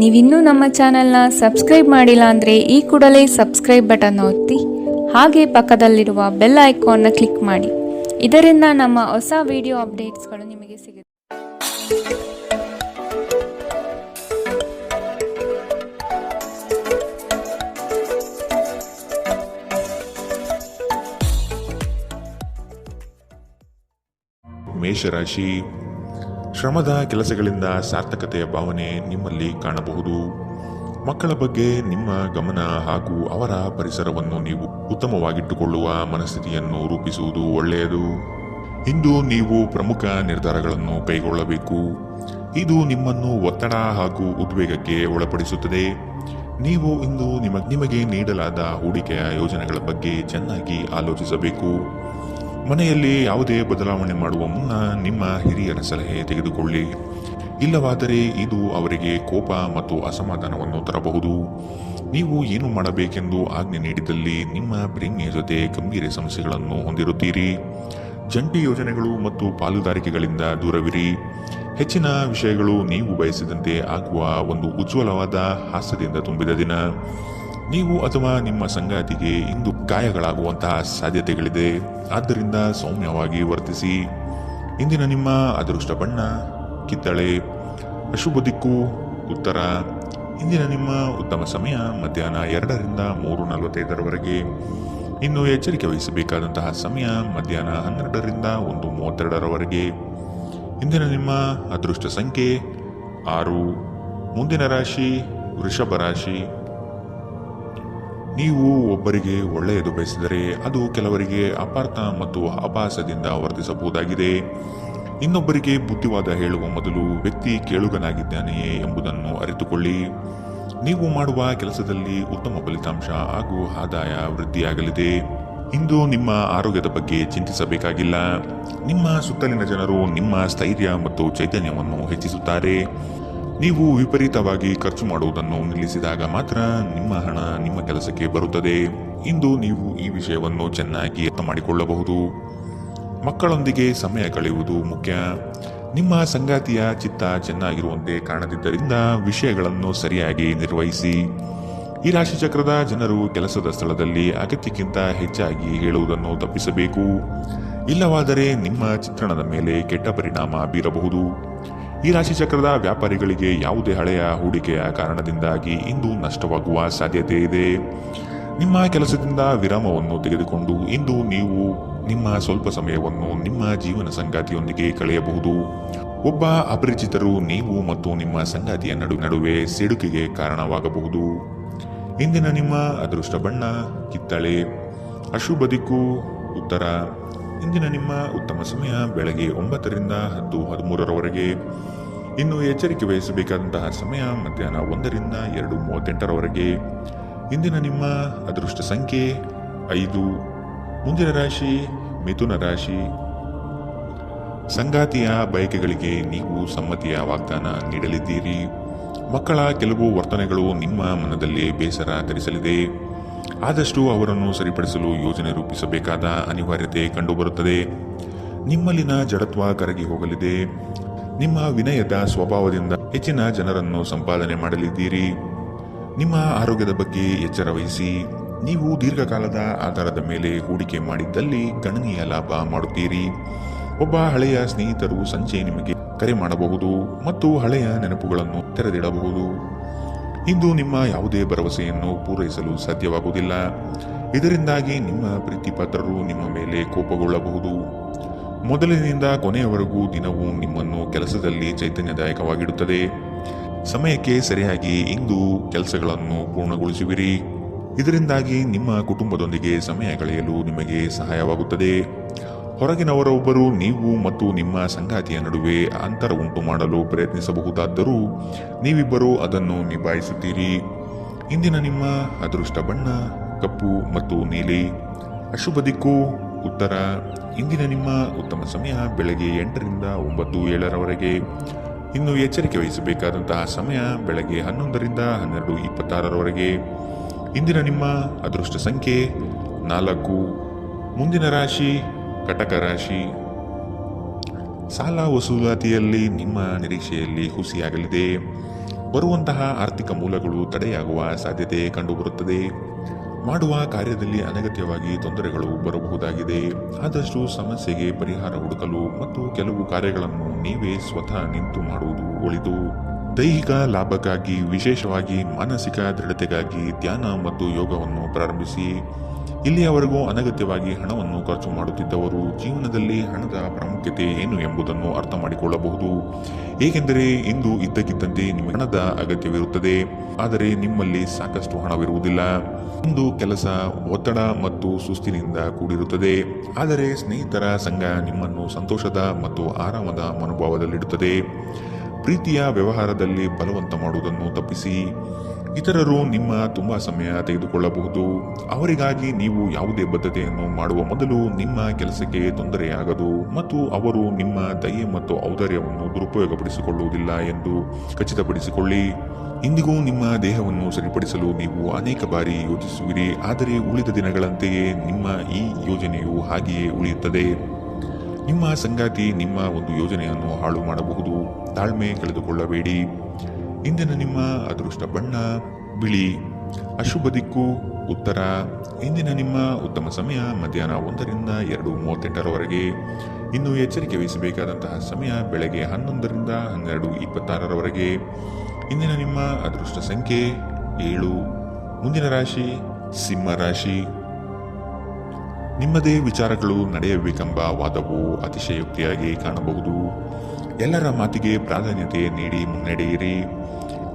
ನೀವಿನ್ನೂ ನಮ್ಮ ಚಾನೆಲ್ನ ಸಬ್ಸ್ಕ್ರೈಬ್ ಮಾಡಿಲ್ಲ ಅಂದರೆ ಈ ಕೂಡಲೇ ಸಬ್ಸ್ಕ್ರೈಬ್ ಬಟನ್ ಒತ್ತಿ ಹಾಗೆ ಪಕ್ಕದಲ್ಲಿರುವ ಬೆಲ್ ಐಕಾನ್ನ ಕ್ಲಿಕ್ ಮಾಡಿ. ಇದರಿಂದ ನಮ್ಮ ಹೊಸ ವಿಡಿಯೋ ಅಪ್ಡೇಟ್ಸ್ಗಳು ನಿಮಗೆ ಸಿಗುತ್ತೆ. ಮೇಷರಾಶಿ, ಶ್ರಮದ ಕೆಲಸಗಳಿಂದ ಸಾರ್ಥಕತೆಯ ಭಾವನೆ ನಿಮ್ಮಲ್ಲಿ ಕಾಣಬಹುದು. ಮಕ್ಕಳ ಬಗ್ಗೆ ನಿಮ್ಮ ಗಮನ ಹಾಗೂ ಅವರ ಪರಿಸರವನ್ನು ನೀವು ಉತ್ತಮವಾಗಿಟ್ಟುಕೊಳ್ಳುವ ಮನಸ್ಥಿತಿಯನ್ನು ರೂಪಿಸುವುದು ಒಳ್ಳೆಯದು. ಇಂದು ನೀವು ಪ್ರಮುಖ ನಿರ್ಧಾರಗಳನ್ನು ಕೈಗೊಳ್ಳಬೇಕು. ಇದು ನಿಮ್ಮನ್ನು ಒತ್ತಡ ಹಾಗೂ ಉದ್ವೇಗಕ್ಕೆ ಒಳಪಡಿಸುತ್ತದೆ. ನೀವು ಇಂದು ನಿಮಗೆ ನೀಡಲಾದ ಹೂಡಿಕೆಯ ಯೋಜನೆಗಳ ಬಗ್ಗೆ ಚೆನ್ನಾಗಿ ಆಲೋಚಿಸಬೇಕು. ಮನೆಯಲ್ಲಿ ಯಾವುದೇ ಬದಲಾವಣೆ ಮಾಡುವ ಮುನ್ನ ನಿಮ್ಮ ಹಿರಿಯರ ಸಲಹೆ ತೆಗೆದುಕೊಳ್ಳಿ. ಇಲ್ಲವಾದರೆ ಇದು ಅವರಿಗೆ ಕೋಪ ಮತ್ತು ಅಸಮಾಧಾನವನ್ನು ತರಬಹುದು. ನೀವು ಏನು ಮಾಡಬೇಕೆಂದು ಆಜ್ಞೆ ನೀಡಿದಲ್ಲಿ ನಿಮ್ಮ ಪ್ರೇಮಿಯ ಜೊತೆ ಗಂಭೀರ ಸಮಸ್ಯೆಗಳನ್ನು ಹೊಂದಿರುತ್ತೀರಿ. ಜಂಟಿ ಯೋಜನೆಗಳು ಮತ್ತು ಪಾಲುದಾರಿಕೆಗಳಿಂದ ದೂರವಿರಿ. ಹೆಚ್ಚಿನ ವಿಷಯಗಳು ನೀವು ಬಯಸಿದಂತೆ ಆಗುವ ಒಂದು ಉಜ್ವಲವಾದ ಹಾಸ್ಯದಿಂದ ತುಂಬಿದ ದಿನ. ನೀವು ಅಥವಾ ನಿಮ್ಮ ಸಂಗಾತಿಗೆ ಇಂದು ಗಾಯಗಳಾಗುವಂತಹ ಸಾಧ್ಯತೆಗಳಿದೆ. ಆದ್ದರಿಂದ ಸೌಮ್ಯವಾಗಿ ವರ್ತಿಸಿ. ಇಂದಿನ ನಿಮ್ಮ ಅದೃಷ್ಟ ಬಣ್ಣ ಕಿತ್ತಳೆ. ಅಶುಭ ದಿಕ್ಕು ಉತ್ತರ. ಇಂದಿನ ನಿಮ್ಮ ಉತ್ತಮ ಸಮಯ ಮಧ್ಯಾಹ್ನ 2ರಿಂದ 3:45 ಇನ್ನು ಎಚ್ಚರಿಕೆ ವಹಿಸಬೇಕಾದಂತಹ ಸಮಯ ಮಧ್ಯಾಹ್ನ 12ರಿಂದ 1:32 ಇಂದಿನ ನಿಮ್ಮ ಅದೃಷ್ಟ ಸಂಖ್ಯೆ 6. ಮುಂದಿನ ರಾಶಿ ವೃಷಭ ರಾಶಿ. ನೀವು ಒಬ್ಬರಿಗೆ ಒಳ್ಳೆಯದು ಬಯಸಿದರೆ ಅದು ಕೆಲವರಿಗೆ ಅಪಾರ್ಥ ಮತ್ತು ಅಪಹಾಸದಿಂದ ವರ್ತಿಸಬಹುದಾಗಿದೆ. ಇನ್ನೊಬ್ಬರಿಗೆ ಬುದ್ಧಿವಾದ ಹೇಳುವ ಮೊದಲು ವ್ಯಕ್ತಿ ಕೇಳುಗನಾಗಿದ್ದಾನೆಯೇ ಎಂಬುದನ್ನು ಅರಿತುಕೊಳ್ಳಿ. ನೀವು ಮಾಡುವ ಕೆಲಸದಲ್ಲಿ ಉತ್ತಮ ಫಲಿತಾಂಶ ಹಾಗೂ ಆದಾಯ ವೃದ್ಧಿಯಾಗಲಿದೆ. ಇಂದು ನಿಮ್ಮ ಆರೋಗ್ಯದ ಬಗ್ಗೆ ಚಿಂತಿಸಬೇಕಾಗಿಲ್ಲ. ನಿಮ್ಮ ಸುತ್ತಲಿನ ಜನರು ನಿಮ್ಮ ಸ್ಥೈರ್ಯ ಮತ್ತು ಚೈತನ್ಯವನ್ನು ಹೆಚ್ಚಿಸುತ್ತಾರೆ. ನೀವು ವಿಪರೀತವಾಗಿ ಖರ್ಚು ಮಾಡುವುದನ್ನು ನಿಲ್ಲಿಸಿದಾಗ ಮಾತ್ರ ನಿಮ್ಮ ಹಣ ನಿಮ್ಮ ಕೆಲಸಕ್ಕೆ ಬರುತ್ತದೆ. ಇಂದು ನೀವು ಈ ವಿಷಯವನ್ನು ಚೆನ್ನಾಗಿ ಅರ್ಥ ಮಾಡಿಕೊಳ್ಳಬಹುದು. ಮಕ್ಕಳೊಂದಿಗೆ ಸಮಯ ಕಳೆಯುವುದು ಮುಖ್ಯ. ನಿಮ್ಮ ಸಂಗಾತಿಯ ಚಿತ್ತ ಚೆನ್ನಾಗಿರುವಂತೆ ಕಾಣದಿದ್ದರಿಂದ ವಿಷಯಗಳನ್ನು ಸರಿಯಾಗಿ ನಿರ್ವಹಿಸಿ. ಈ ರಾಶಿಚಕ್ರದ ಜನರು ಕೆಲಸದ ಸ್ಥಳದಲ್ಲಿ ಅಗತ್ಯಕ್ಕಿಂತ ಹೆಚ್ಚಾಗಿ ಹೇಳುವುದನ್ನು ತಪ್ಪಿಸಬೇಕು. ಇಲ್ಲವಾದರೆ ನಿಮ್ಮ ಚಿತ್ರಣದ ಮೇಲೆ ಕೆಟ್ಟ ಪರಿಣಾಮ ಬೀರಬಹುದು. ಈ ರಾಶಿಚಕ್ರದ ವ್ಯಾಪಾರಿಗಳಿಗೆ ಯಾವುದೇ ಹಳೆಯ ಹೂಡಿಕೆಯ ಕಾರಣದಿಂದಾಗಿ ಇಂದು ನಷ್ಟವಾಗುವ ಸಾಧ್ಯತೆ ಇದೆ. ನಿಮ್ಮ ಕೆಲಸದಿಂದ ವಿರಾಮವನ್ನು ತೆಗೆದುಕೊಂಡು ಇಂದು ನೀವು ನಿಮ್ಮ ಸ್ವಲ್ಪ ಸಮಯವನ್ನು ನಿಮ್ಮ ಜೀವನ ಸಂಗಾತಿಯೊಂದಿಗೆ ಕಳೆಯಬಹುದು. ಒಬ್ಬ ಅಪರಿಚಿತರು ನೀವು ಮತ್ತು ನಿಮ್ಮ ಸಂಗಾತಿಯ ನಡುವೆ ಸಿಡುಕಿಗೆ ಕಾರಣವಾಗಬಹುದು. ಇಂದಿನ ನಿಮ್ಮ ಅದೃಷ್ಟ ಬಣ್ಣ ಕಿತ್ತಳೆ. ಅಶುಭ ದಿಕ್ಕು ಉತ್ತರ. ಇಂದಿನ ನಿಮ್ಮ ಉತ್ತಮ ಸಮಯ ಬೆಳಗ್ಗೆ 9ರಿಂದ 10:13 ಇನ್ನು ಎಚ್ಚರಿಕೆ ವಹಿಸಬೇಕಾದಂತಹ ಸಮಯ ಮಧ್ಯಾಹ್ನ 1ರಿಂದ 2:38 ಇಂದಿನ ನಿಮ್ಮ ಅದೃಷ್ಟ ಸಂಖ್ಯೆ 5. ಮುಂದಿನ ರಾಶಿ ಮಿಥುನ ರಾಶಿ. ಸಂಗಾತಿಯ ಬಯಕೆಗಳಿಗೆ ನೀವು ಸಮ್ಮತಿಯ ವಾಗ್ದಾನ ನೀಡಲಿದ್ದೀರಿ. ಮಕ್ಕಳ ಕೆಲವು ವರ್ತನೆಗಳು ನಿಮ್ಮ ಮನದಲ್ಲಿ ಬೇಸರ ತರಿಸಲಿದೆ. ಆದಷ್ಟು ಅವರನ್ನು ಸರಿಪಡಿಸಲು ಯೋಜನೆ ರೂಪಿಸಬೇಕಾದ ಅನಿವಾರ್ಯತೆ ಕಂಡುಬರುತ್ತದೆ. ನಿಮ್ಮಲ್ಲಿನ ಜಡತ್ವ ಕರಗಿ ಹೋಗಲಿದೆ. ನಿಮ್ಮ ವಿನಯದ ಸ್ವಭಾವದಿಂದ ಹೆಚ್ಚಿನ ಜನರನ್ನು ಸಂಪಾದನೆ ಮಾಡಲಿದ್ದೀರಿ. ನಿಮ್ಮ ಆರೋಗ್ಯದ ಬಗ್ಗೆ ಎಚ್ಚರ ವಹಿಸಿ. ನೀವು ದೀರ್ಘಕಾಲದ ಆಧಾರದ ಮೇಲೆ ಹೂಡಿಕೆ ಮಾಡಿದ್ದಲ್ಲಿ ಗಣನೀಯ ಲಾಭ ಮಾಡುತ್ತೀರಿ. ಒಬ್ಬ ಹಳೆಯ ಸ್ನೇಹಿತರು ಸಂಜೆ ನಿಮಗೆ ಕರೆ ಮಾಡಬಹುದು ಮತ್ತು ಹಳೆಯ ನೆನಪುಗಳನ್ನು ತೆರೆದಿಡಬಹುದು. ಇಂದು ನಿಮ್ಮ ಯಾವುದೇ ಭರವಸೆಯನ್ನು ಪೂರೈಸಲು ಸಾಧ್ಯವಾಗುವುದಿಲ್ಲ. ಇದರಿಂದಾಗಿ ನಿಮ್ಮ ಪ್ರೀತಿಪಾತ್ರರು ನಿಮ್ಮ ಮೇಲೆ ಕೋಪಗೊಳ್ಳಬಹುದು. ಮೊದಲಿನಿಂದ ಕೊನೆಯವರೆಗೂ ದಿನವೂ ನಿಮ್ಮನ್ನು ಕೆಲಸದಲ್ಲಿ ಚೈತನ್ಯದಾಯಕವಾಗಿಡುತ್ತದೆ. ಸಮಯಕ್ಕೆ ಸರಿಯಾಗಿ ಇಂದು ಕೆಲಸಗಳನ್ನು ಪೂರ್ಣಗೊಳಿಸುವಿರಿ. ಇದರಿಂದಾಗಿ ನಿಮ್ಮ ಕುಟುಂಬದೊಂದಿಗೆ ಸಮಯ ಕಳೆಯಲು ನಿಮಗೆ ಸಹಾಯವಾಗುತ್ತದೆ. ಹೊರಗಿನವರೊಬ್ಬರು ನೀವು ಮತ್ತು ನಿಮ್ಮ ಸಂಗಾತಿಯ ನಡುವೆ ಅಂತರ ಉಂಟು ಮಾಡಲು ಪ್ರಯತ್ನಿಸಬಹುದಾದರೂ ನೀವಿಬ್ಬರೂ ಅದನ್ನು ನಿಭಾಯಿಸುತ್ತೀರಿ. ಇಂದಿನ ನಿಮ್ಮ ಅದೃಷ್ಟ ಬಣ್ಣ ಕಪ್ಪು ಮತ್ತು ನೀಲಿ. ಅಶುಭ ದಿಕ್ಕು ಉತ್ತರ. ಇಂದಿನ ನಿಮ್ಮ ಉತ್ತಮ ಸಮಯ ಬೆಳಗ್ಗೆ 8ರಿಂದ 9:07 ಇನ್ನು ಎಚ್ಚರಿಕೆ ವಹಿಸಬೇಕಾದಂತಹ ಸಮಯ ಬೆಳಗ್ಗೆ 11ರಿಂದ 12:26 ಇಂದಿನ ನಿಮ್ಮ ಅದೃಷ್ಟ ಸಂಖ್ಯೆ 4. ಮುಂದಿನ ರಾಶಿ ಕಟಕ ರಾಶಿ. ಸಾಲ ವಸೂಲಾತಿಯಲ್ಲಿ ನಿಮ್ಮ ನಿರೀಕ್ಷೆಯಲ್ಲಿ ಹುಸಿಯಾಗಲಿದೆ. ಬರುವಂತಹ ಆರ್ಥಿಕ ಮೂಲಗಳು ತಡೆಯಾಗುವ ಸಾಧ್ಯತೆ ಕಂಡುಬರುತ್ತದೆ. ಮಾಡುವ ಕಾರ್ಯದಲ್ಲಿ ಅನಗತ್ಯವಾಗಿ ತೊಂದರೆಗಳು ಬರಬಹುದಾಗಿದೆ. ಆದಷ್ಟು ಸಮಸ್ಯೆಗೆ ಪರಿಹಾರ ಹುಡುಕಲು ಮತ್ತು ಕೆಲವು ಕಾರ್ಯಗಳನ್ನು ನೀವೇ ಸ್ವತಃ ನಿಂತು ಮಾಡುವುದು ಒಳಿತು. ದೈಹಿಕ ಲಾಭಕ್ಕಾಗಿ, ವಿಶೇಷವಾಗಿ ಮಾನಸಿಕ ದೃಢತೆಗಾಗಿ ಧ್ಯಾನ ಮತ್ತು ಯೋಗವನ್ನು ಪ್ರಾರಂಭಿಸಿ. ಇಲ್ಲಿಯವರೆಗೂ ಅನಗತ್ಯವಾಗಿ ಹಣವನ್ನು ಖರ್ಚು ಮಾಡುತ್ತಿದ್ದವರು ಜೀವನದಲ್ಲಿ ಹಣದ ಪ್ರಾಮುಖ್ಯತೆ ಏನು ಎಂಬುದನ್ನು ಅರ್ಥ ಮಾಡಿಕೊಳ್ಳಬಹುದು. ಏಕೆಂದರೆ ಇಂದು ಇದ್ದಕ್ಕಿದ್ದಂತೆ ನಿಮಗೆ ಹಣದ ಅಗತ್ಯವಿರುತ್ತದೆ, ಆದರೆ ನಿಮ್ಮಲ್ಲಿ ಸಾಕಷ್ಟು ಹಣವಿರುವುದಿಲ್ಲ. ಇಂದು ಕೆಲಸ ಒತ್ತಡ ಮತ್ತು ಸುಸ್ತಿನಿಂದ ಕೂಡಿರುತ್ತದೆ, ಆದರೆ ಸ್ನೇಹಿತರ ಸಂಘ ನಿಮ್ಮನ್ನು ಸಂತೋಷದ ಮತ್ತು ಆರಾಮದ ಮನೋಭಾವದಲ್ಲಿಡುತ್ತದೆ. ಪ್ರೀತಿಯ ವ್ಯವಹಾರದಲ್ಲಿ ಬಲವಂತ ಮಾಡುವುದನ್ನು ತಪ್ಪಿಸಿ. ಇತರರು ನಿಮ್ಮ ತುಂಬಾ ಸಮಯ ತೆಗೆದುಕೊಳ್ಳಬಹುದು. ಅವರಿಗಾಗಿ ನೀವು ಯಾವುದೇ ಬದ್ಧತೆಯನ್ನು ಮಾಡುವ ಮೊದಲು ನಿಮ್ಮ ಕೆಲಸಕ್ಕೆ ತೊಂದರೆಯಾಗದು ಮತ್ತು ಅವರು ನಿಮ್ಮ ದಯೆ ಮತ್ತು ಔದಾರ್ಯವನ್ನು ದುರುಪಯೋಗಪಡಿಸಿಕೊಳ್ಳುವುದಿಲ್ಲ ಎಂದು ಖಚಿತಪಡಿಸಿಕೊಳ್ಳಿ. ಇಂದಿಗೂ ನಿಮ್ಮ ದೇಹವನ್ನು ಸರಿಪಡಿಸಲು ನೀವು ಅನೇಕ ಬಾರಿ ಯೋಚಿಸುವಿರಿ, ಆದರೆ ಉಳಿದ ದಿನಗಳಂತೆಯೇ ನಿಮ್ಮ ಈ ಯೋಜನೆಯು ಹಾಗೆಯೇ ಉಳಿಯುತ್ತದೆ. ನಿಮ್ಮ ಸಂಗಾತಿ ನಿಮ್ಮ ಒಂದು ಯೋಜನೆಯನ್ನು ಹಾಳು ಮಾಡಬಹುದು. ತಾಳ್ಮೆ ಕಳೆದುಕೊಳ್ಳಬೇಡಿ. ಇಂದಿನ ನಿಮ್ಮ ಅದೃಷ್ಟ ಬಣ್ಣ ಬಿಳಿ. ಅಶುಭ ದಿಕ್ಕು ಉತ್ತರ. ಇಂದಿನ ನಿಮ್ಮ ಉತ್ತಮ ಸಮಯ ಮಧ್ಯಾಹ್ನ 1ರಿಂದ 2:38ರವರೆಗೆ. ಇನ್ನು ಎಚ್ಚರಿಕೆ ವಹಿಸಬೇಕಾದಂತಹ ಸಮಯ ಬೆಳಗ್ಗೆ 11ರಿಂದ 12:26ರವರೆಗೆ. ಇಂದಿನ ನಿಮ್ಮ ಅದೃಷ್ಟ ಸಂಖ್ಯೆ 7. ಮುಂದಿನ ರಾಶಿ ಸಿಂಹ ರಾಶಿ. ನಿಮ್ಮದೇ ವಿಚಾರಗಳು ನಡೆಯಬೇಕೆಂಬ ವಾದವು ಅತಿಶಯೋಕ್ತಿಯಾಗಿ ಕಾಣಬಹುದು. ಎಲ್ಲರ ಮಾತಿಗೆ ಪ್ರಾಧಾನ್ಯತೆ ನೀಡಿ ಮುನ್ನಡೆಯಿರಿ.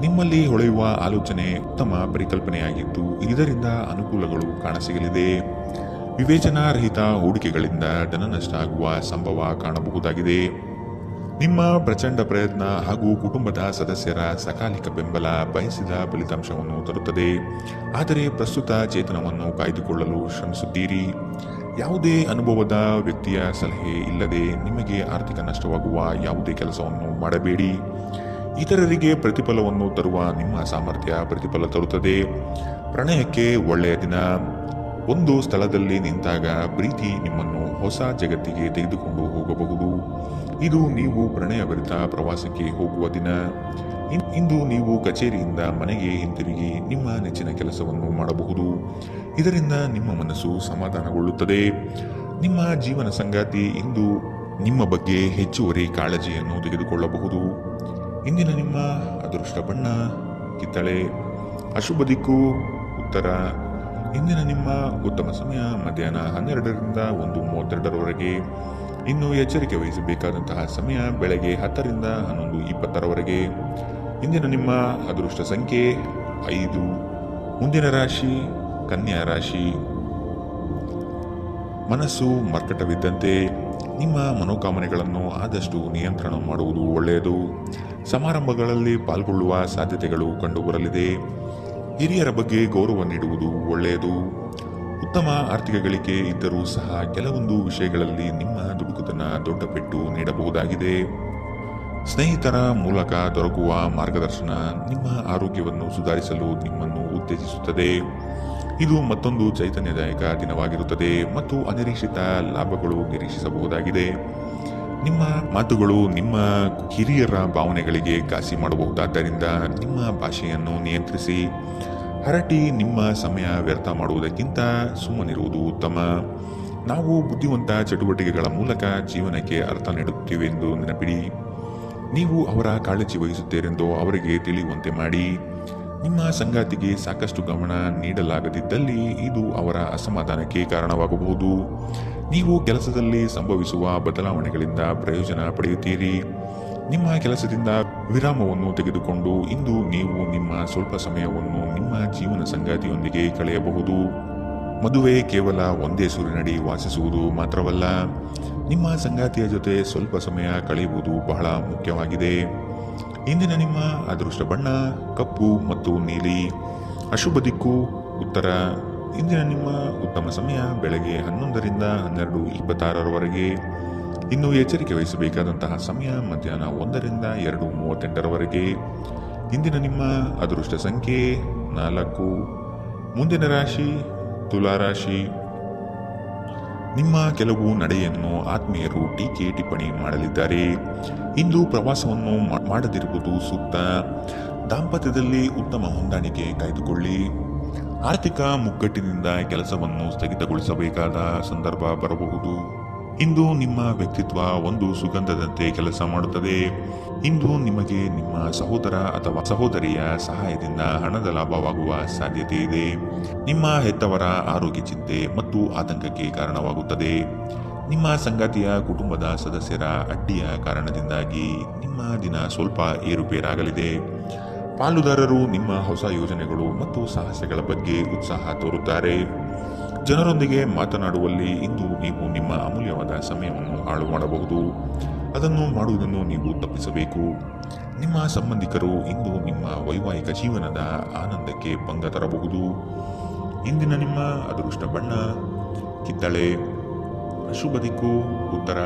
ನಿಮ್ಮಲ್ಲಿ ಹೊಳೆಯುವ ಆಲೋಚನೆ ಉತ್ತಮ ಪರಿಕಲ್ಪನೆಯಾಗಿದ್ದು ಇದರಿಂದ ಅನುಕೂಲಗಳು ಕಾಣಸಿಗಲಿದೆ. ವಿವೇಚನಾರಹಿತ ಹೂಡಿಕೆಗಳಿಂದ ಧನ ನಷ್ಟ ಆಗುವ ಸಂಭವ ಕಾಣಬಹುದಾಗಿದೆ. ನಿಮ್ಮ ಪ್ರಚಂಡ ಪ್ರಯತ್ನ ಹಾಗೂ ಕುಟುಂಬದ ಸದಸ್ಯರ ಸಕಾಲಿಕ ಬೆಂಬಲ ಬಯಸಿದ ಫಲಿತಾಂಶವನ್ನು ತರುತ್ತದೆ, ಆದರೆ ಪ್ರಸ್ತುತ ಚೇತನವನ್ನು ಕಾಯ್ದುಕೊಳ್ಳಲು ಶ್ರಮಿಸುತ್ತೀರಿ. ಯಾವುದೇ ಅನುಭವದ ವ್ಯಕ್ತಿಯ ಸಲಹೆ ಇಲ್ಲದೆ ನಿಮಗೆ ಆರ್ಥಿಕ ನಷ್ಟವಾಗುವ ಯಾವುದೇ ಕೆಲಸವನ್ನು ಮಾಡಬೇಡಿ. ಇತರರಿಗೆ ಪ್ರತಿಫಲವನ್ನು ತರುವ ನಿಮ್ಮ ಸಾಮರ್ಥ್ಯ ಪ್ರತಿಫಲ ತರುತ್ತದೆ. ಪ್ರಣಯಕ್ಕೆ ಒಳ್ಳೆಯ ದಿನ. ಒಂದು ಸ್ಥಳದಲ್ಲಿ ನಿಂತಾಗ ಪ್ರೀತಿ ನಿಮ್ಮನ್ನು ಹೊಸ ಜಗತ್ತಿಗೆ ತೆಗೆದುಕೊಂಡು ಹೋಗಬಹುದು. ಇದು ನೀವು ಪ್ರಣಯಭರಿತ ಪ್ರವಾಸಕ್ಕೆ ಹೋಗುವ ದಿನ. ಇಂದು ನೀವು ಕಚೇರಿಯಿಂದ ಮನೆಗೆ ಹಿಂತಿರುಗಿ ನಿಮ್ಮ ನೆಚ್ಚಿನ ಕೆಲಸವನ್ನು ಮಾಡಬಹುದು. ಇದರಿಂದ ನಿಮ್ಮ ಮನಸ್ಸು ಸಮಾಧಾನಗೊಳ್ಳುತ್ತದೆ. ನಿಮ್ಮ ಜೀವನ ಸಂಗಾತಿ ಇಂದು ನಿಮ್ಮ ಬಗ್ಗೆ ಹೆಚ್ಚುವರಿ ಕಾಳಜಿಯನ್ನು ತೆಗೆದುಕೊಳ್ಳಬಹುದು. ಇಂದಿನ ನಿಮ್ಮ ಅದೃಷ್ಟ ಬಣ್ಣ ಕಿತ್ತಳೆ. ಅಶುಭ ದಿಕ್ಕು ಉತ್ತರ. ಇಂದಿನ ನಿಮ್ಮ ಉತ್ತಮ ಸಮಯ ಮಧ್ಯಾಹ್ನ 12ರಿಂದ 1:32ರವರೆಗೆ. ಇನ್ನು ಎಚ್ಚರಿಕೆ ವಹಿಸಬೇಕಾದಂತಹ ಸಮಯ ಬೆಳಗ್ಗೆ 10ರಿಂದ 11:20ರವರೆಗೆ. ಇಂದಿನ ನಿಮ್ಮ ಅದೃಷ್ಟ ಸಂಖ್ಯೆ 5. ಮುಂದಿನ ರಾಶಿ ಕನ್ಯಾ ರಾಶಿ. ಮನಸ್ಸು ಮರ್ಕಟವಿದ್ದಂತೆ. ನಿಮ್ಮ ಮನೋಕಾಮನೆಗಳನ್ನು ಆದಷ್ಟು ನಿಯಂತ್ರಣ ಮಾಡುವುದು ಒಳ್ಳೆಯದು. ಸಮಾರಂಭಗಳಲ್ಲಿ ಪಾಲ್ಗೊಳ್ಳುವ ಸಾಧ್ಯತೆಗಳು ಕಂಡುಬರಲಿದೆ. ಹಿರಿಯರ ಬಗ್ಗೆ ಗೌರವ ನೀಡುವುದು ಒಳ್ಳೆಯದು. ಉತ್ತಮ ಆರ್ಥಿಕ ಗಳಿಕೆ ಇದ್ದರೂ ಸಹ ಕೆಲವೊಂದು ವಿಷಯಗಳಲ್ಲಿ ನಿಮ್ಮ ದುಡುಕುತನ ದೊಡ್ಡ ಪೆಟ್ಟು ನೀಡಬಹುದಾಗಿದೆ. ಸ್ನೇಹಿತರ ಮೂಲಕ ದೊರಕುವ ಮಾರ್ಗದರ್ಶನ ನಿಮ್ಮ ಆರೋಗ್ಯವನ್ನು ಸುಧಾರಿಸಲು ನಿಮ್ಮನ್ನು ಉತ್ತೇಜಿಸುತ್ತದೆ. ಇದು ಮತ್ತೊಂದು ಚೈತನ್ಯದಾಯಕ ದಿನವಾಗಿರುತ್ತದೆ ಮತ್ತು ಅನಿರೀಕ್ಷಿತ ಲಾಭಗಳು ನಿರೀಕ್ಷಿಸಬಹುದಾಗಿದೆ. ನಿಮ್ಮ ಮಾತುಗಳು ನಿಮ್ಮ ಹಿರಿಯರ ಭಾವನೆಗಳಿಗೆ ಘಾಸಿ ಮಾಡಬಹುದಾದ್ದರಿಂದ ನಿಮ್ಮ ಭಾಷೆಯನ್ನು ನಿಯಂತ್ರಿಸಿ. ಹರಟಿ ನಿಮ್ಮ ಸಮಯ ವ್ಯರ್ಥ ಮಾಡುವುದಕ್ಕಿಂತ ಸುಮ್ಮನಿರುವುದು ಉತ್ತಮ. ನಾವು ಬುದ್ಧಿವಂತ ಚಟುವಟಿಕೆಗಳ ಮೂಲಕ ಜೀವನಕ್ಕೆ ಅರ್ಥ ನೀಡುತ್ತೇವೆಂದು ನೆನಪಿಡಿ. ನೀವು ಅವರ ಕಾಳಜಿ ವಹಿಸುತ್ತೀರೆಂದು ಅವರಿಗೆ ತಿಳಿಯುವಂತೆ ಮಾಡಿ. ನಿಮ್ಮ ಸಂಗಾತಿಗೆ ಸಾಕಷ್ಟು ಗಮನ ನೀಡಲಾಗದಿದ್ದಲ್ಲಿ ಇದು ಅವರ ಅಸಮಾಧಾನಕ್ಕೆ ಕಾರಣವಾಗಬಹುದು. ನೀವು ಕೆಲಸದಲ್ಲಿ ಸಂಭವಿಸುವ ಬದಲಾವಣೆಗಳಿಂದ ಪ್ರಯೋಜನ ಪಡೆಯುತ್ತೀರಿ. ನಿಮ್ಮ ಕೆಲಸದಿಂದ ವಿರಾಮವನ್ನು ತೆಗೆದುಕೊಂಡು ಇಂದು ನೀವು ನಿಮ್ಮ ಸ್ವಲ್ಪ ಸಮಯವನ್ನು ನಿಮ್ಮ ಜೀವನ ಸಂಗಾತಿಯೊಂದಿಗೆ ಕಳೆಯಬಹುದು. ಮದುವೆ ಕೇವಲ ಒಂದೇ ಸೂರಿನಡಿ ವಾಸಿಸುವುದು ಮಾತ್ರವಲ್ಲ, ನಿಮ್ಮ ಸಂಗಾತಿಯ ಜೊತೆ ಸ್ವಲ್ಪ ಸಮಯ ಕಳೆಯುವುದು ಬಹಳ ಮುಖ್ಯವಾಗಿದೆ. ಇಂದಿನ ನಿಮ್ಮ ಅದೃಷ್ಟ ಬಣ್ಣ ಕಪ್ಪು ಮತ್ತು ನೀಲಿ. ಅಶುಭ ದಿಕ್ಕು ಉತ್ತರ. ಇಂದಿನ ನಿಮ್ಮ ಉತ್ತಮ ಸಮಯ ಬೆಳಗ್ಗೆ 11ರಿಂದ 12:26ರವರೆಗೆ. ಇನ್ನು ಎಚ್ಚರಿಕೆ ವಹಿಸಬೇಕಾದಂತಹ ಸಮಯ ಮಧ್ಯಾಹ್ನ 1ರಿಂದ 2:38ರವರೆಗೆ. ಇಂದಿನ ನಿಮ್ಮ ಅದೃಷ್ಟ ಸಂಖ್ಯೆ 4. ಮುಂದಿನ ರಾಶಿ ತುಲಾರಾಶಿ. ನಿಮ್ಮ ಕೆಲವು ನಡೆಯನ್ನು ಆತ್ಮೀಯರು ಟೀಕೆ ಟಿಪ್ಪಣಿ ಮಾಡಲಿದ್ದಾರೆ. ಇಂದು ಪ್ರವಾಸವನ್ನು ಮಾಡದಿರುವುದು ಸೂಕ್ತ. ದಾಂಪತ್ಯದಲ್ಲಿ ಉತ್ತಮ ಹೊಂದಾಣಿಕೆ ಕಾಯ್ದುಕೊಳ್ಳಿ. ಆರ್ಥಿಕ ಮುಗ್ಗಟ್ಟಿನಿಂದ ಕೆಲಸವನ್ನು ಸ್ಥಗಿತಗೊಳಿಸಬೇಕಾದ ಸಂದರ್ಭ ಬರಬಹುದು. ಇಂದು ನಿಮ್ಮ ವ್ಯಕ್ತಿತ್ವ ಒಂದು ಸುಗಂಧದಂತೆ ಕೆಲಸ ಮಾಡುತ್ತದೆ. ಇಂದು ನಿಮಗೆ ನಿಮ್ಮ ಸಹೋದರ ಅಥವಾ ಸಹೋದರಿಯ ಸಹಾಯದಿಂದ ಹಣದ ಲಾಭವಾಗುವ ಸಾಧ್ಯತೆ ಇದೆ. ನಿಮ್ಮ ಹೆತ್ತವರ ಆರೋಗ್ಯ ಚಿಂತೆ ಮತ್ತು ಆತಂಕಕ್ಕೆ ಕಾರಣವಾಗುತ್ತದೆ. ನಿಮ್ಮ ಸಂಗಾತಿಯ ಕುಟುಂಬದ ಸದಸ್ಯರ ಅಡ್ಡಿಯ ಕಾರಣದಿಂದಾಗಿ ನಿಮ್ಮ ದಿನ ಸ್ವಲ್ಪ ಏರುಪೇರಾಗಲಿದೆ. ಪಾಲುದಾರರು ನಿಮ್ಮ ಹೊಸ ಯೋಜನೆಗಳು ಮತ್ತು ಸಾಹಸಗಳ ಬಗ್ಗೆ ಉತ್ಸಾಹ ತೋರುತ್ತಾರೆ. ಜನರೊಂದಿಗೆ ಮಾತನಾಡುವಲ್ಲಿ ಇಂದು ನೀವು ನಿಮ್ಮ ಅಮೂಲ್ಯವಾದ ಸಮಯವನ್ನು ಹಾಳು ಮಾಡಬಹುದು. ಅದನ್ನು ಮಾಡುವುದನ್ನು ನೀವು ತಪ್ಪಿಸಬೇಕು. ನಿಮ್ಮ ಸಂಬಂಧಿಕರು ಇಂದು ನಿಮ್ಮ ವೈವಾಹಿಕ ಜೀವನದ ಆನಂದಕ್ಕೆ ಭಂಗ ತರಬಹುದು. ಇಂದಿನ ನಿಮ್ಮ ಅದೃಷ್ಟ ಬಣ್ಣ ಕಿತ್ತಳೆ. ಶುಭ ದಿಕ್ಕು ಉತ್ತರ.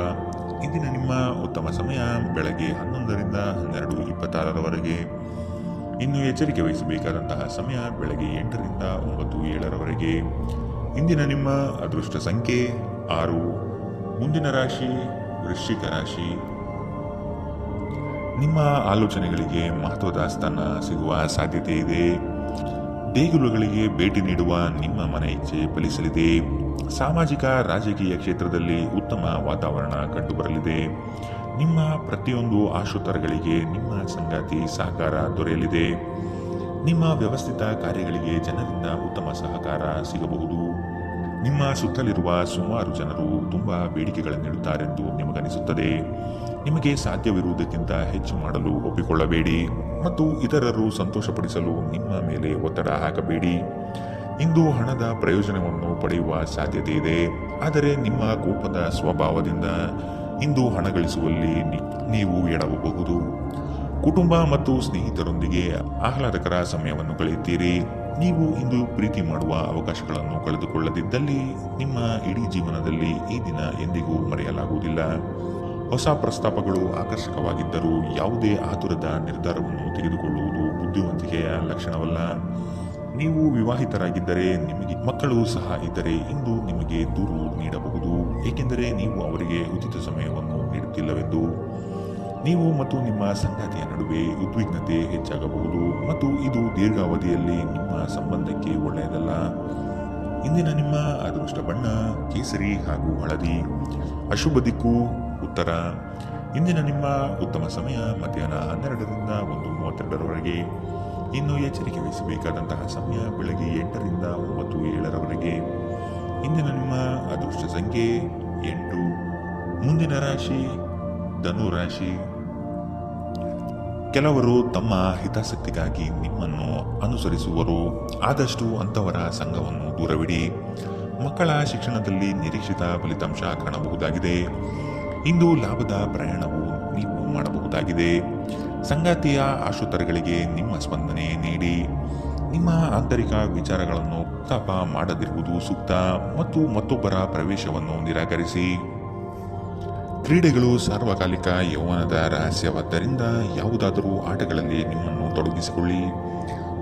ಇಂದಿನ ನಿಮ್ಮ ಉತ್ತಮ ಸಮಯ ಬೆಳಗ್ಗೆ 11ರಿಂದ 12:26 ಇನ್ನು ಎಚ್ಚರಿಕೆ ವಹಿಸಬೇಕಾದಂತಹ ಸಮಯ ಬೆಳಗ್ಗೆ 8ರಿಂದ 9:07 ಇಂದಿನ ನಿಮ್ಮ ಅದೃಷ್ಟ ಸಂಖ್ಯೆ 6. ಮುಂದಿನ ರಾಶಿ ವೃಶ್ಚಿಕ ರಾಶಿ. ನಿಮ್ಮ ಆಲೋಚನೆಗಳಿಗೆ ಮಹತ್ವದ ಸ್ಥಾನ ಸಿಗುವ ಸಾಧ್ಯತೆ ಇದೆ. ದೇಗುಲಗಳಿಗೆ ಭೇಟಿ ನೀಡುವ ನಿಮ್ಮ ಮನ ಇಚ್ಛೆ ಫಲಿಸಲಿದೆ. ಸಾಮಾಜಿಕ ರಾಜಕೀಯ ಕ್ಷೇತ್ರದಲ್ಲಿ ಉತ್ತಮ ವಾತಾವರಣ ಕಂಡುಬರಲಿದೆ. ನಿಮ್ಮ ಪ್ರತಿಯೊಂದು ಆಶೋತ್ತರಗಳಿಗೆ ನಿಮ್ಮ ಸಂಗಾತಿ ಸಹಕಾರ ದೊರೆಯಲಿದೆ. ನಿಮ್ಮ ವ್ಯವಸ್ಥಿತ ಕಾರ್ಯಗಳಿಗೆ ಜನರಿಂದ ಉತ್ತಮ ಸಹಕಾರ ಸಿಗಬಹುದು. ನಿಮ್ಮ ಸುತ್ತಲಿರುವ ಸುಮಾರು ಜನರು ತುಂಬ ಬೇಡಿಕೆಗಳನ್ನಿಡುತ್ತಾರೆಂದು ನಿಮಗನಿಸುತ್ತದೆ. ನಿಮಗೆ ಸಾಧ್ಯವಿರುವುದಕ್ಕಿಂತ ಹೆಚ್ಚು ಮಾಡಲು ಒಪ್ಪಿಕೊಳ್ಳಬೇಡಿ ಮತ್ತು ಇತರರು ಸಂತೋಷಪಡಿಸಲು ನಿಮ್ಮ ಮೇಲೆ ಒತ್ತಡ ಹಾಕಬೇಡಿ. ಇಂದು ಹಣದ ಪ್ರಯೋಜನವನ್ನು ಪಡೆಯುವ ಸಾಧ್ಯತೆ ಇದೆ. ಆದರೆ ನಿಮ್ಮ ಕೋಪದ ಸ್ವಭಾವದಿಂದ ಇಂದು ಹಣ ಗಳಿಸುವಲ್ಲಿ ನೀವು ಎಡವಬಹುದು. ಕುಟುಂಬ ಮತ್ತು ಸ್ನೇಹಿತರೊಂದಿಗೆ ಆಹ್ಲಾದಕರ ಸಮಯವನ್ನು ಕಳೆಯುತ್ತೀರಿ. ನೀವು ಇಂದು ಪ್ರೀತಿ ಮಾಡುವ ಅವಕಾಶಗಳನ್ನು ಕಳೆದುಕೊಳ್ಳದಿದ್ದಲ್ಲಿ ನಿಮ್ಮ ಇಡೀ ಜೀವನದಲ್ಲಿ ಈ ದಿನ ಎಂದಿಗೂ ಮರೆಯಲಾಗುವುದಿಲ್ಲ. ಹೊಸ ಪ್ರಸ್ತಾಪಗಳು ಆಕರ್ಷಕವಾಗಿದ್ದರೂ ಯಾವುದೇ ಆತುರದ ನಿರ್ಧಾರವನ್ನು ತೆಗೆದುಕೊಳ್ಳುವುದು ಬುದ್ಧಿವಂತಿಕೆಯ ಲಕ್ಷಣವಲ್ಲ. ನೀವು ವಿವಾಹಿತರಾಗಿದ್ದರೆ ನಿಮಗೆ ಮಕ್ಕಳು ಸಹ ಇದ್ದರೆ ಇಂದು ನಿಮಗೆ ದೂರು ನೀಡಬಹುದು, ಏಕೆಂದರೆ ನೀವು ಅವರಿಗೆ ಉಚಿತ ಸಮಯವನ್ನು ನೀಡುತ್ತಿಲ್ಲವೆಂದು. ನೀವು ಮತ್ತು ನಿಮ್ಮ ಸಂಗಾತಿಯ ನಡುವೆ ಉದ್ವಿಗ್ನತೆ ಹೆಚ್ಚಾಗಬಹುದು ಮತ್ತು ಇದು ದೀರ್ಘಾವಧಿಯಲ್ಲಿ ನಿಮ್ಮ ಸಂಬಂಧಕ್ಕೆ ಒಳ್ಳೆಯದಲ್ಲ. ಇಂದಿನ ನಿಮ್ಮ ಅದೃಷ್ಟ ಬಣ್ಣ ಕೇಸರಿ ಹಾಗೂ ಹಳದಿ. ಅಶುಭ ದಿಕ್ಕು ಉತ್ತರ. ಇಂದಿನ ನಿಮ್ಮ ಉತ್ತಮ ಸಮಯ ಮಧ್ಯಾಹ್ನ 12ರಿಂದ 1:32 ಇನ್ನು ಎಚ್ಚರಿಕೆ ವಹಿಸಬೇಕಾದಂತಹ ಸಮಯ ಬೆಳಗ್ಗೆ 8ರಿಂದ 9:07 ಇಂದಿನ ನಿಮ್ಮ ಅದೃಷ್ಟ ಸಂಖ್ಯೆ 8. ಮುಂದಿನ ರಾಶಿ ಧನು ರಾಶಿ. ಕೆಲವರು ತಮ್ಮ ಹಿತಾಸಕ್ತಿಗಾಗಿ ನಿಮ್ಮನ್ನು ಅನುಸರಿಸುವರು. ಆದಷ್ಟು ಅಂಥವರ ಸಂಘವನ್ನು ದೂರವಿಡಿ. ಮಕ್ಕಳ ಶಿಕ್ಷಣದಲ್ಲಿ ನಿರೀಕ್ಷಿತ ಫಲಿತಾಂಶ ಕಾಣಬಹುದಾಗಿದೆ. ಇಂದು ಲಾಭದ ಪ್ರಯಾಣವು ನೀವು ಮಾಡಬಹುದಾಗಿದೆ. ಸಂಗಾತಿಯ ಆಶೋತ್ತರಗಳಿಗೆ ನಿಮ್ಮ ಸ್ಪಂದನೆ ನೀಡಿ. ನಿಮ್ಮ ಆಂತರಿಕ ವಿಚಾರಗಳನ್ನು ತಾಪ ಮಾಡದಿರುವುದು ಸೂಕ್ತ ಮತ್ತು ಮತ್ತೊಬ್ಬರ ಪ್ರವೇಶವನ್ನು ನಿರಾಕರಿಸಿ. ಕ್ರೀಡೆಗಳು ಸಾರ್ವಕಾಲಿಕ ಯೌವನದ ರಹಸ್ಯವಾದ್ದರಿಂದ ಯಾವುದಾದರೂ ಆಟಗಳಲ್ಲಿ ನಿಮ್ಮನ್ನು ತೊಡಗಿಸಿಕೊಳ್ಳಿ.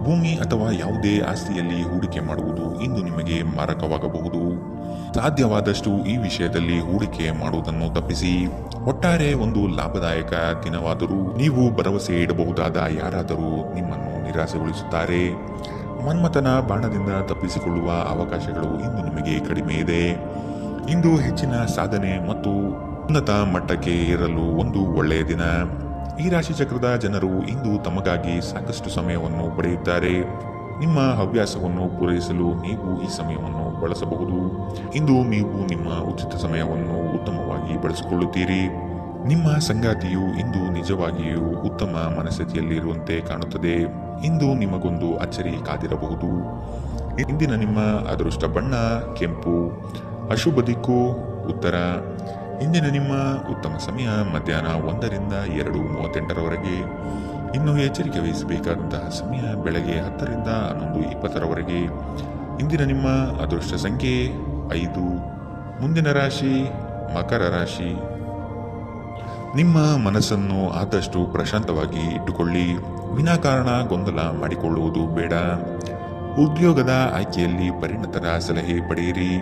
ಭೂಮಿ ಅಥವಾ ಯಾವುದೇ ಆಸ್ತಿಯಲ್ಲಿ ಹೂಡಿಕೆ ಮಾಡುವುದು ಇಂದು ನಿಮಗೆ ಮಾರಕವಾಗಬಹುದು. ಸಾಧ್ಯವಾದಷ್ಟು ಈ ವಿಷಯದಲ್ಲಿ ಹೂಡಿಕೆ ಮಾಡುವುದನ್ನು ತಪ್ಪಿಸಿ. ಒಟ್ಟಾರೆ ಒಂದು ಲಾಭದಾಯಕ ದಿನವಾದರೂ ನೀವು ಭರವಸೆ ಇಡಬಹುದಾದ ಯಾರಾದರೂ ನಿಮ್ಮನ್ನು ನಿರಾಸೆಗೊಳಿಸುತ್ತಾರೆ. ಮನ್ಮಥನ ಬಾಣದಿಂದ ತಪ್ಪಿಸಿಕೊಳ್ಳುವ ಅವಕಾಶಗಳು ಇಂದು ನಿಮಗೆ ಕಡಿಮೆ ಇದೆ. ಇಂದು ಹೆಚ್ಚಿನ ಸಾಧನೆ ಮತ್ತು ಉನ್ನತ ಮಟ್ಟಕ್ಕೆ ಏರಲು ಒಂದು ಒಳ್ಳೆಯ ದಿನ. ಈ ರಾಶಿ ಚಕ್ರದ ಜನರು ಇಂದು ತಮಗಾಗಿ ಸಾಕಷ್ಟು ಸಮಯವನ್ನು ಪಡೆಯುತ್ತಾರೆ. ನಿಮ್ಮ ಹವ್ಯಾಸವನ್ನು ಪೂರೈಸಲು ನೀವು ಈ ಸಮಯವನ್ನು ಬಳಸಬಹುದು. ಇಂದು ನೀವು ನಿಮ್ಮ ಉಚಿತ ಸಮಯವನ್ನು ಉತ್ತಮವಾಗಿ ಬಳಸಿಕೊಳ್ಳುತ್ತೀರಿ. ನಿಮ್ಮ ಸಂಗಾತಿಯು ಇಂದು ನಿಜವಾಗಿಯೂ ಉತ್ತಮ ಮನಸ್ಥಿತಿಯಲ್ಲಿರುವಂತೆ ಕಾಣುತ್ತದೆ. ಇಂದು ನಿಮಗೊಂದು ಅಚ್ಚರಿ ಕಾದಿರಬಹುದು. ಇಂದಿನ ನಿಮ್ಮ ಅದೃಷ್ಟ ಬಣ್ಣ ಕೆಂಪು. ಅಶುಭ ದಿಕ್ಕು ಉತ್ತರ. ಇಂದಿನ ನಿಮ್ಮ ಉತ್ತಮ ಸಮಯ ಮಧ್ಯಾಹ್ನ 1ರಿಂದ 2:38 ಇನ್ನು ಎಚ್ಚರಿಕೆ ವಹಿಸಬೇಕಾದಂತಹ ಸಮಯ ಬೆಳಗ್ಗೆ 10ರಿಂದ 11:20 ಇಂದಿನ ನಿಮ್ಮ ಅದೃಷ್ಟ ಸಂಖ್ಯೆ 5. ಮುಂದಿನ ರಾಶಿ ಮಕರ ರಾಶಿ. ನಿಮ್ಮ ಮನಸ್ಸನ್ನು ಆದಷ್ಟು ಪ್ರಶಾಂತವಾಗಿ ಇಟ್ಟುಕೊಳ್ಳಿ. ವಿನಾಕಾರಣ ಗೊಂದಲ ಮಾಡಿಕೊಳ್ಳುವುದು ಬೇಡ. ಉದ್ಯೋಗದ ಆಯ್ಕೆಯಲ್ಲಿ ಪರಿಣತರ ಸಲಹೆ ಪಡೆಯಿರಿ.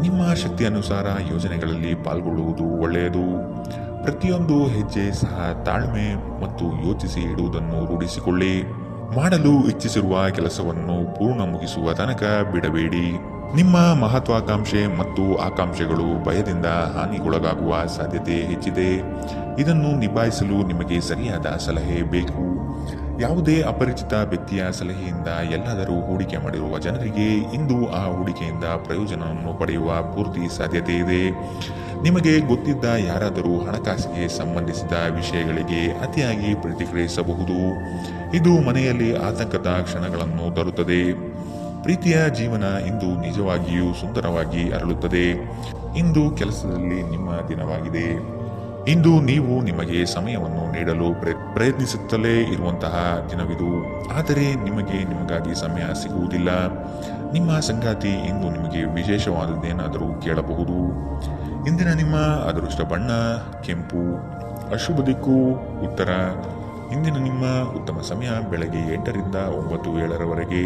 ನಿಮ್ಮ ಶಕ್ತಿ ಅನುಸಾರ ಯೋಜನೆಗಳಲ್ಲಿ ಪಾಲ್ಗೊಳ್ಳುವುದು ಒಳ್ಳೆಯದು. ಪ್ರತಿಯೊಂದು ಹೆಜ್ಜೆ ಸಹ ತಾಳ್ಮೆ ಮತ್ತು ಯೋಚಿಸಿ ಇಡುವುದನ್ನು ರೂಢಿಸಿಕೊಳ್ಳಿ. ಮಾಡಲು ಇಚ್ಛಿಸಿರುವ ಕೆಲಸವನ್ನು ಪೂರ್ಣ ಮುಗಿಸುವ ತನಕ ಬಿಡಬೇಡಿ. ನಿಮ್ಮ ಮಹತ್ವಾಕಾಂಕ್ಷೆ ಮತ್ತು ಆಕಾಂಕ್ಷೆಗಳು ಭಯದಿಂದ ಹಾನಿಗೊಳಗಾಗುವ ಸಾಧ್ಯತೆ ಹೆಚ್ಚಿದೆ. ಇದನ್ನು ನಿಭಾಯಿಸಲು ನಿಮಗೆ ಸರಿಯಾದ ಸಲಹೆ ಬೇಕು. ಯಾವುದೇ ಅಪರಿಚಿತ ವ್ಯಕ್ತಿಯ ಸಲಹೆಯಿಂದ ಎಲ್ಲಾದರೂ ಹೂಡಿಕೆ ಮಾಡಿರುವ ಜನರಿಗೆ ಇಂದು ಆ ಹೂಡಿಕೆಯಿಂದ ಪ್ರಯೋಜನವನ್ನು ಪಡೆಯುವ ಪೂರ್ತಿ ಸಾಧ್ಯತೆ ಇದೆ. ನಿಮಗೆ ಗೊತ್ತಿದ್ದ ಯಾರಾದರೂ ಹಣಕಾಸಿಗೆ ಸಂಬಂಧಿಸಿದ ವಿಷಯಗಳಿಗೆ ಅತಿಯಾಗಿ ಪ್ರತಿಕ್ರಿಯಿಸಬಹುದು. ಇದು ಮನೆಯಲ್ಲಿ ಆತಂಕದ ಕ್ಷಣಗಳನ್ನು ತರುತ್ತದೆ. ಪ್ರೀತಿಯ ಜೀವನ ಇಂದು ನಿಜವಾಗಿಯೂ ಸುಂದರವಾಗಿ ಅರಳುತ್ತದೆ. ಇಂದು ಕೆಲಸದಲ್ಲಿ ನಿಮ್ಮ ದಿನವಾಗಿದೆ. ಇಂದು ನೀವು ನಿಮಗೆ ಸಮಯವನ್ನು ನೀಡಲು ಪ್ರಯತ್ನಿಸುತ್ತಲೇ ಇರುವಂತಹ ದಿನವಿದು. ಆದರೆ ನಿಮಗಾಗಿ ಸಮಯ ಸಿಗುವುದಿಲ್ಲ. ನಿಮ್ಮ ಸಂಗಾತಿ ಇಂದು ನಿಮಗೆ ವಿಶೇಷವಾದದ್ದೇನಾದರೂ ಕೇಳಬಹುದು. ಇಂದಿನ ನಿಮ್ಮ ಅದೃಷ್ಟ ಬಣ್ಣ ಕೆಂಪು. ಅಶುಭ ದಿಕ್ಕು ಉತ್ತರ. ಇಂದಿನ ನಿಮ್ಮ ಉತ್ತಮ ಸಮಯ ಬೆಳಗ್ಗೆ 8ರಿಂದ 9:07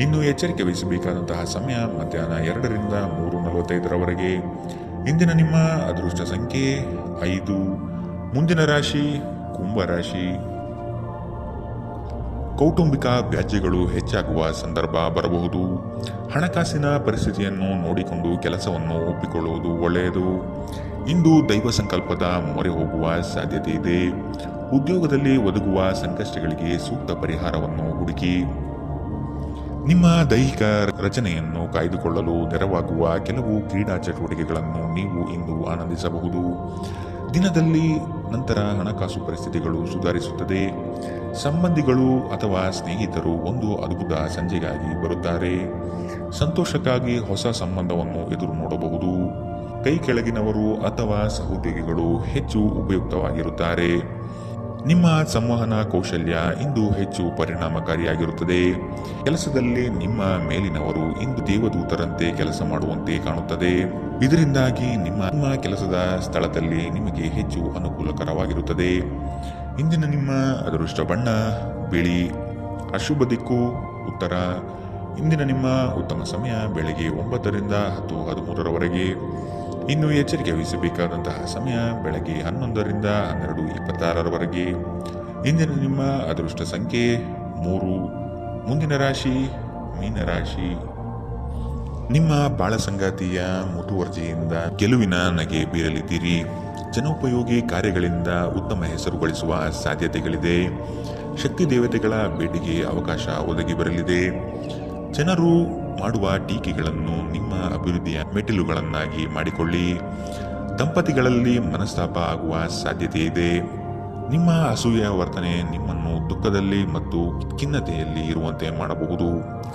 ಇನ್ನು ಎಚ್ಚರಿಕೆ ವಹಿಸಬೇಕಾದಂತಹ ಸಮಯ ಮಧ್ಯಾಹ್ನ 2ರಿಂದ 3:45 ಇಂದಿನ ನಿಮ್ಮ ಅದೃಷ್ಟ ಸಂಖ್ಯೆ 5. ಮುಂದಿನ ರಾಶಿ ಕುಂಭರಾಶಿ. ಕೌಟುಂಬಿಕ ವ್ಯಾಜ್ಯಗಳು ಹೆಚ್ಚಾಗುವ ಸಂದರ್ಭ ಬರಬಹುದು. ಹಣಕಾಸಿನ ಪರಿಸ್ಥಿತಿಯನ್ನು ನೋಡಿಕೊಂಡು ಕೆಲಸವನ್ನು ಒಪ್ಪಿಕೊಳ್ಳುವುದು ಒಳ್ಳೆಯದು. ಇಂದು ದೈವ ಸಂಕಲ್ಪದ ಮೊರೆ ಹೋಗುವ ಸಾಧ್ಯತೆ ಇದೆ. ಉದ್ಯೋಗದಲ್ಲಿ ಒದಗುವ ಸಂಕಷ್ಟಗಳಿಗೆ ಸೂಕ್ತ ಪರಿಹಾರವನ್ನು ಹುಡುಕಿ. ನಿಮ್ಮ ದೈಹಿಕ ರಚನೆಯನ್ನು ಕಾಯ್ದುಕೊಳ್ಳಲು ನೆರವಾಗುವ ಕೆಲವು ಕ್ರೀಡಾ ಚಟುವಟಿಕೆಗಳನ್ನು ನೀವು ಇಂದು ಆನಂದಿಸಬಹುದು. ದಿನದಲ್ಲಿ ನಂತರ ಹಣಕಾಸು ಪರಿಸ್ಥಿತಿಗಳು ಸುಧಾರಿಸುತ್ತದೆ. ಸಂಬಂಧಿಗಳು ಅಥವಾ ಸ್ನೇಹಿತರು ಒಂದು ಅದ್ಭುತ ಸಂಜೆಗಾಗಿ ಬರುತ್ತಾರೆ. ಸಂತೋಷಕ್ಕಾಗಿ ಹೊಸ ಸಂಬಂಧವನ್ನು ಎದುರು ನೋಡಬಹುದು. ಕೈ ಕೆಳಗಿನವರು ಅಥವಾ ಸಹೋದ್ಯೋಗಿಗಳು ಹೆಚ್ಚು ಉಪಯುಕ್ತವಾಗಿರುತ್ತಾರೆ. ನಿಮ್ಮ ಸಂವಹನ ಕೌಶಲ್ಯ ಇಂದು ಹೆಚ್ಚು ಪರಿಣಾಮಕಾರಿಯಾಗಿರುತ್ತದೆ. ಕೆಲಸದಲ್ಲಿ ನಿಮ್ಮ ಮೇಲಿನವರು ಇಂದು ದೇವದೂತರಂತೆ ಕೆಲಸ ಮಾಡುವಂತೆ ಕಾಣುತ್ತದೆ. ಇದರಿಂದಾಗಿ ನಿಮ್ಮ ಕೆಲಸದ ಸ್ಥಳದಲ್ಲಿ ನಿಮಗೆ ಹೆಚ್ಚು ಅನುಕೂಲಕರವಾಗಿರುತ್ತದೆ. ಇಂದಿನ ನಿಮ್ಮ ಅದೃಷ್ಟ ಬಣ್ಣ ಬಿಳಿ. ಅಶುಭ ದಿಕ್ಕು ಉತ್ತರ. ಇಂದಿನ ನಿಮ್ಮ ಉತ್ತಮ ಸಮಯ ಬೆಳಗ್ಗೆ 9ರಿಂದ 10:13 ಇನ್ನು ಎಚ್ಚರಿಕೆ ವಹಿಸಬೇಕಾದಂತಹ ಸಮಯ ಬೆಳಗ್ಗೆ 11ರಿಂದ 12:26 ಇಂದಿನ ನಿಮ್ಮ ಅದೃಷ್ಟ ಸಂಖ್ಯೆ 3. ಮುಂದಿನ ರಾಶಿ ಮೀನರಾಶಿ. ನಿಮ್ಮ ಬಾಳ ಸಂಗಾತಿಯ ಮುತುವರ್ಜಿಯಿಂದ ಗೆಲುವಿನ ನಗೆ ಬೀರಲಿದ್ದೀರಿ. ಜನೋಪಯೋಗಿ ಕಾರ್ಯಗಳಿಂದ ಉತ್ತಮ ಹೆಸರು ಗಳಿಸುವ ಸಾಧ್ಯತೆಗಳಿದೆ. ಶಕ್ತಿ ದೇವತೆಗಳ ಭೇಟಿಗೆ ಅವಕಾಶ ಒದಗಿ ಬರಲಿದೆ. ಜನರು ಮಾಡುವ ಟೀಕೆಗಳನ್ನು ನಿಮ್ಮ ಅಭಿವೃದ್ಧಿಯ ಮೆಟ್ಟಿಲುಗಳನ್ನಾಗಿ ಮಾಡಿಕೊಳ್ಳಿ. ದಂಪತಿಗಳಲ್ಲಿ ಮನಸ್ತಾಪ ಆಗುವ ಸಾಧ್ಯತೆ ಇದೆ. ನಿಮ್ಮ ಅಸೂಯೆಯ ವರ್ತನೆ ನಿಮ್ಮನ್ನು ದುಃಖದಲ್ಲಿ ಮತ್ತು ಖಿನ್ನತೆಯಲ್ಲಿ ಇರುವಂತೆ ಮಾಡಬಹುದು.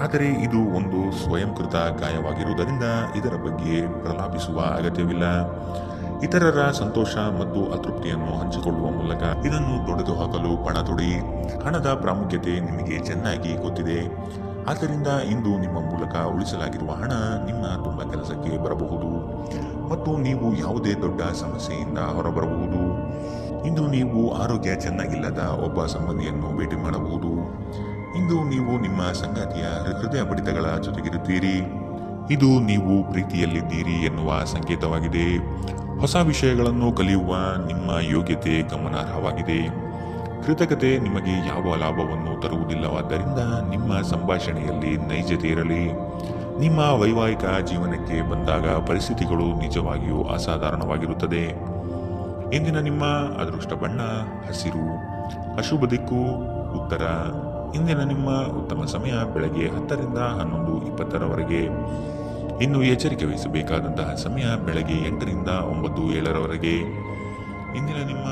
ಆದರೆ ಇದು ಒಂದು ಸ್ವಯಂಕೃತ ಗಾಯವಾಗಿರುವುದರಿಂದ ಇದರ ಬಗ್ಗೆ ಪ್ರಲಾಪಿಸುವ ಅಗತ್ಯವಿಲ್ಲ. ಇತರರ ಸಂತೋಷ ಮತ್ತು ಅತೃಪ್ತಿಯನ್ನು ಹಂಚಿಕೊಳ್ಳುವ ಮೂಲಕ ಇದನ್ನು ತೊಡೆದುಹಾಕಲು ಪಣ ತೊಡಿ. ಹಣದ ಪ್ರಾಮುಖ್ಯತೆ ನಿಮಗೆ ಚೆನ್ನಾಗಿ ಗೊತ್ತಿದೆ. ಆದ್ದರಿಂದ ಇಂದು ನಿಮ್ಮ ಮೂಲಕ ಉಳಿಸಲಾಗಿರುವ ಹಣ ನಿಮ್ಮ ತುಂಬ ಕೆಲಸಕ್ಕೆ ಬರಬಹುದು ಮತ್ತು ನೀವು ಯಾವುದೇ ದೊಡ್ಡ ಸಮಸ್ಯೆಯಿಂದ ಹೊರಬರಬಹುದು. ಇಂದು ನೀವು ಆರೋಗ್ಯ ಚೆನ್ನಾಗಿಲ್ಲದ ಒಬ್ಬ ಸಂಬಂಧಿಯನ್ನು ಭೇಟಿ ಮಾಡಬಹುದು. ಇಂದು ನೀವು ನಿಮ್ಮ ಸಂಗಾತಿಯ ಹೃದಯ ಬಡಿತಗಳ ಜೊತೆಗಿರುತ್ತೀರಿ. ಇದು ನೀವು ಪ್ರೀತಿಯಲ್ಲಿದ್ದೀರಿ ಎನ್ನುವ ಸಂಕೇತವಾಗಿದೆ. ಹೊಸ ವಿಷಯಗಳನ್ನು ಕಲಿಯುವ ನಿಮ್ಮ ಯೋಗ್ಯತೆ ಗಮನಾರ್ಹವಾಗಿದೆ. ಕೃತಜ್ಞತೆ ನಿಮಗೆ ಯಾವ ಲಾಭವನ್ನು ತರುವುದಿಲ್ಲವಾದ್ದರಿಂದ ನಿಮ್ಮ ಸಂಭಾಷಣೆಯಲ್ಲಿ ನೈಜತೆ ಇರಲಿ. ನಿಮ್ಮ ವೈವಾಹಿಕ ಜೀವನಕ್ಕೆ ಬಂದಾಗ ಪರಿಸ್ಥಿತಿಗಳು ನಿಜವಾಗಿಯೂ ಅಸಾಧಾರಣವಾಗಿರುತ್ತದೆ. ಇಂದಿನ ನಿಮ್ಮ ಅದೃಷ್ಟ ಬಣ್ಣ ಹಸಿರು. ಅಶುಭ ದಿಕ್ಕು ಉತ್ತರ. ಇಂದಿನ ನಿಮ್ಮ ಉತ್ತಮ ಸಮಯ ಬೆಳಗ್ಗೆ 10ರಿಂದ 11:20 ಇನ್ನು ಎಚ್ಚರಿಕೆ ವಹಿಸಬೇಕಾದಂತಹ ಸಮಯ ಬೆಳಗ್ಗೆ 8ರಿಂದ 9:07 ಇಂದಿನ ನಿಮ್ಮ